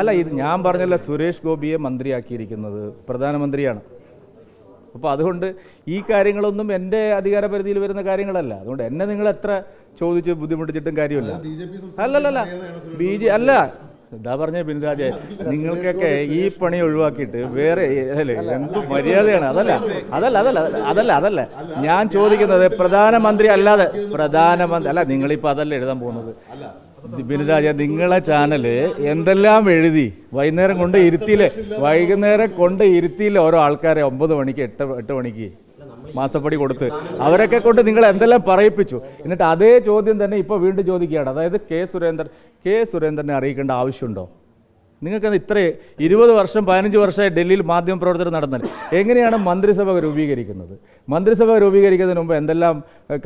അല്ല, ഇത് ഞാൻ പറഞ്ഞല്ല, സുരേഷ് ഗോപിയെ മന്ത്രിയാക്കിയിരിക്കുന്നത് പ്രധാനമന്ത്രിയാണ്. അപ്പോൾ അതുകൊണ്ട് ഈ കാര്യങ്ങളൊന്നും എൻ്റെ അധികാര പരിധിയിൽ വരുന്ന കാര്യങ്ങളല്ല. അതുകൊണ്ട് എന്നെ നിങ്ങൾ എത്ര ചോദിച്ച് ബുദ്ധിമുട്ടിച്ചിട്ടും കാര്യമില്ല. അല്ലല്ല, അല്ല, എന്താ പറഞ്ഞ ബിനുരാജെ, നിങ്ങൾക്കൊക്കെ ഈ പണി ഒഴിവാക്കിയിട്ട് വേറെ അല്ലേ എന്ത് മര്യാദയാണ്? അതല്ല ഞാൻ ചോദിക്കുന്നത് പ്രധാനമന്ത്രി അല്ലാതെ അല്ല, നിങ്ങളിപ്പോൾ അതല്ല എഴുതാൻ പോകുന്നത് ബിനുരാജ. നിങ്ങളെ ചാനല് എന്തെല്ലാം എഴുതി വൈകുന്നേരം കൊണ്ട് ഇരുത്തിയില്ലേ ഓരോ ആൾക്കാരെ 9 മണിക്ക് 8 മണിക്ക് മാസപ്പടി കൊടുത്ത് അവരൊക്കെ കൊണ്ട് നിങ്ങൾ എന്തെല്ലാം പറയിപ്പിച്ചു. എന്നിട്ട് അതേ ചോദ്യം തന്നെ ഇപ്പോൾ വീണ്ടും ചോദിക്കുകയാണ്. അതായത് കെ സുരേന്ദ്രനെ അറിയിക്കേണ്ട ആവശ്യമുണ്ടോ? നിങ്ങൾക്ക് ഇത്ര 20 വർഷം 15 വർഷമായി ഡൽഹിയിൽ മാധ്യമപ്രവർത്തനം നടന്നത്. എങ്ങനെയാണ് മന്ത്രിസഭ രൂപീകരിക്കുന്നത്? മന്ത്രിസഭ രൂപീകരിക്കുന്നതിന് മുമ്പ് എന്തെല്ലാം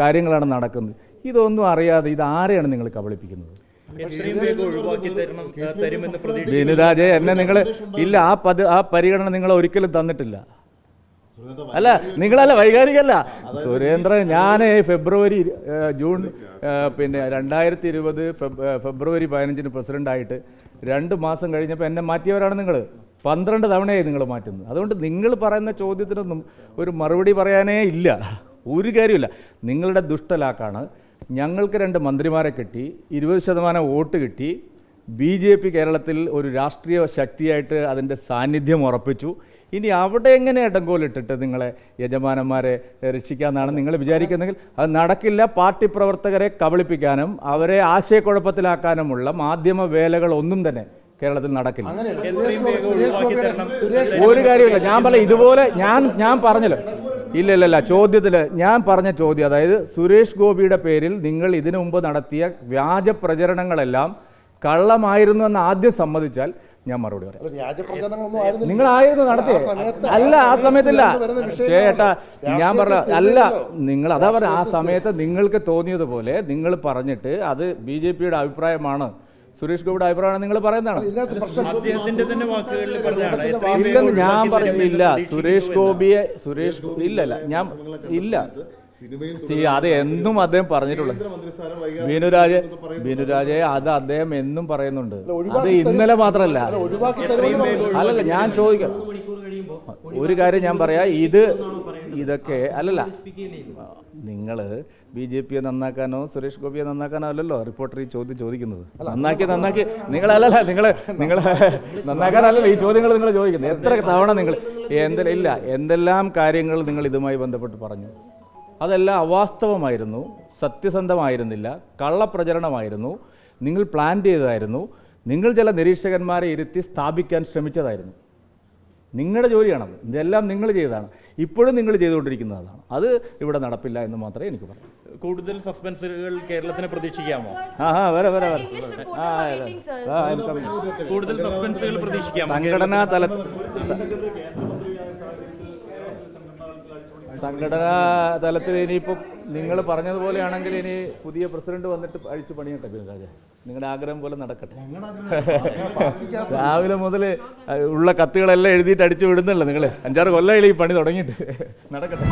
കാര്യങ്ങളാണ് നടക്കുന്നത്? ഇതൊന്നും അറിയാതെ ഇത് ആരെയാണ് നിങ്ങൾ കബളിപ്പിക്കുന്നത്? ബിനുരാജെ, എന്നെ നിങ്ങൾ ഇല്ല, ആ പരിഗണന നിങ്ങൾ ഒരിക്കലും തന്നിട്ടില്ല. അല്ല, നിങ്ങളല്ല, വൈകാരികല്ല. സുരേന്ദ്രൻ, ഞാൻ ജൂൺ 2020 ഫെബ്രുവരി 15 പ്രസിഡന്റായിട്ട് 2 മാസം കഴിഞ്ഞപ്പോൾ എന്നെ മാറ്റിയവരാണ് നിങ്ങൾ. 12 തവണയായി നിങ്ങൾ മാറ്റുന്നത്. അതുകൊണ്ട് നിങ്ങൾ പറയുന്ന ചോദ്യത്തിനൊന്നും ഒരു മറുപടി പറയാനേ ഇല്ല, ഒരു കാര്യമില്ല. നിങ്ങളുടെ ദുഷ്ടലാക്കാണ്. ഞങ്ങൾക്ക് 2 മന്ത്രിമാരെ കിട്ടി, 20% വോട്ട് കിട്ടി. BJP കേരളത്തിൽ ഒരു രാഷ്ട്രീയ ശക്തിയായിട്ട് അതിൻ്റെ സാന്നിധ്യം ഉറപ്പിച്ചു. ഇനി അവിടെ എങ്ങനെ ഇടങ്കോലിട്ടിട്ട് നിങ്ങളെ യജമാനന്മാരെ രക്ഷിക്കാമെന്നാണ് നിങ്ങൾ വിചാരിക്കുന്നെങ്കിൽ അത് നടക്കില്ല. പാർട്ടി പ്രവർത്തകരെ കബളിപ്പിക്കാനും അവരെ ആശയക്കുഴപ്പത്തിലാക്കാനുമുള്ള മാധ്യമ വേലകളൊന്നും തന്നെ കേരളത്തിൽ നടക്കില്ല. ഒരു കാര്യമില്ല. ഞാൻ പറഞ്ഞ ഇതുപോലെ ഞാൻ പറഞ്ഞല്ലോ, ഇല്ല ചോദ്യത്തിൽ ഞാൻ പറഞ്ഞ ചോദ്യം, അതായത് സുരേഷ് ഗോപിയുടെ പേരിൽ നിങ്ങൾ ഇതിനു മുമ്പ് നടത്തിയ വ്യാജ പ്രചരണങ്ങളെല്ലാം കള്ളമായിരുന്നു എന്ന് ആദ്യം സമ്മതിച്ചാൽ ഞാൻ മറുപടി പറയാം. നിങ്ങളായിരുന്നു നടത്തിയേ? അല്ല, ആ സമയത്തില്ല ചേട്ടാ, ഞാൻ പറഞ്ഞ അല്ല, നിങ്ങൾ അതാ പറഞ്ഞ ആ സമയത്ത് നിങ്ങൾക്ക് തോന്നിയതുപോലെ നിങ്ങൾ പറഞ്ഞിട്ട് അത് BJPയുടെ അഭിപ്രായമാണ്, സുരേഷ് ഗോപിയുടെ അഭിപ്രായമാണ് നിങ്ങൾ പറയുന്നതാണ്. ഇല്ലെന്ന് ഞാൻ പറഞ്ഞില്ല. സുരേഷ് ഗോപി ഇല്ല അത് എന്നും അദ്ദേഹം പറഞ്ഞിട്ടുള്ളത്. ബിനുരാജെ, അത് അദ്ദേഹം എന്നും പറയുന്നുണ്ട്. അത് ഇന്നലെ മാത്രമല്ല. അല്ലല്ല, ഞാൻ ചോദിക്കാം ഒരു കാര്യം, ഞാൻ പറയാം. ഇതൊക്കെ അല്ലല്ല, നിങ്ങൾ BJPയെ നന്നാക്കാനോ സുരേഷ് ഗോപിയെ നന്നാക്കാനോ അല്ലല്ലോ റിപ്പോർട്ടർ ഈ ചോദ്യം ചോദിക്കുന്നത്. നന്നാക്കി നിങ്ങൾ നന്നാക്കാനല്ലല്ലോ ഈ ചോദ്യങ്ങൾ നിങ്ങൾ ചോദിക്കുന്നത്. എത്ര തവണ നിങ്ങൾ എന്തെല്ലാം കാര്യങ്ങൾ നിങ്ങൾ ഇതുമായി ബന്ധപ്പെട്ട് പറഞ്ഞു? അതെല്ലാം അവാസ്തവമായിരുന്നു, സത്യസന്ധമായിരുന്നില്ല, കള്ളപ്രചരണമായിരുന്നു, നിങ്ങൾ പ്ലാൻ ചെയ്തതായിരുന്നു, നിങ്ങൾ ചില നിരീക്ഷകന്മാരെ ഇരുത്തി സ്ഥാപിക്കാൻ ശ്രമിച്ചതായിരുന്നു. നിങ്ങളുടെ ജോലിയാണത്. ഇതെല്ലാം നിങ്ങൾ ചെയ്തതാണ്, ഇപ്പോഴും നിങ്ങൾ ചെയ്തുകൊണ്ടിരിക്കുന്നതാണ്. അത് ഇവിടെ നടപ്പില്ല എന്ന് മാത്രമേ എനിക്ക് പറയാം. കൂടുതൽ സസ്പെൻസുകൾ കേരളത്തിന് പ്രതീക്ഷിക്കാമോ? കൂടുതൽ സസ്പെൻസുകൾ പ്രതീക്ഷിക്കാമോ? സംഘടനാ തലത്തിൽ ഇനിയിപ്പോൾ നിങ്ങൾ പറഞ്ഞതുപോലെയാണെങ്കിൽ ഇനി പുതിയ പ്രസിഡന്റ് വന്നിട്ട് അഴിച്ചു പണിയട്ടെ ബിനുരാജ. നിങ്ങളുടെ ആഗ്രഹം പോലെ നടക്കട്ടെ. രാവിലെ മുതൽ ഉള്ള കത്തുകളെല്ലാം എഴുതിയിട്ട് അടിച്ചു വിടുന്നല്ലോ നിങ്ങൾ. 5-6 കൊല്ലമായി ഈ പണി തുടങ്ങിയിട്ട്. നടക്കട്ടെ.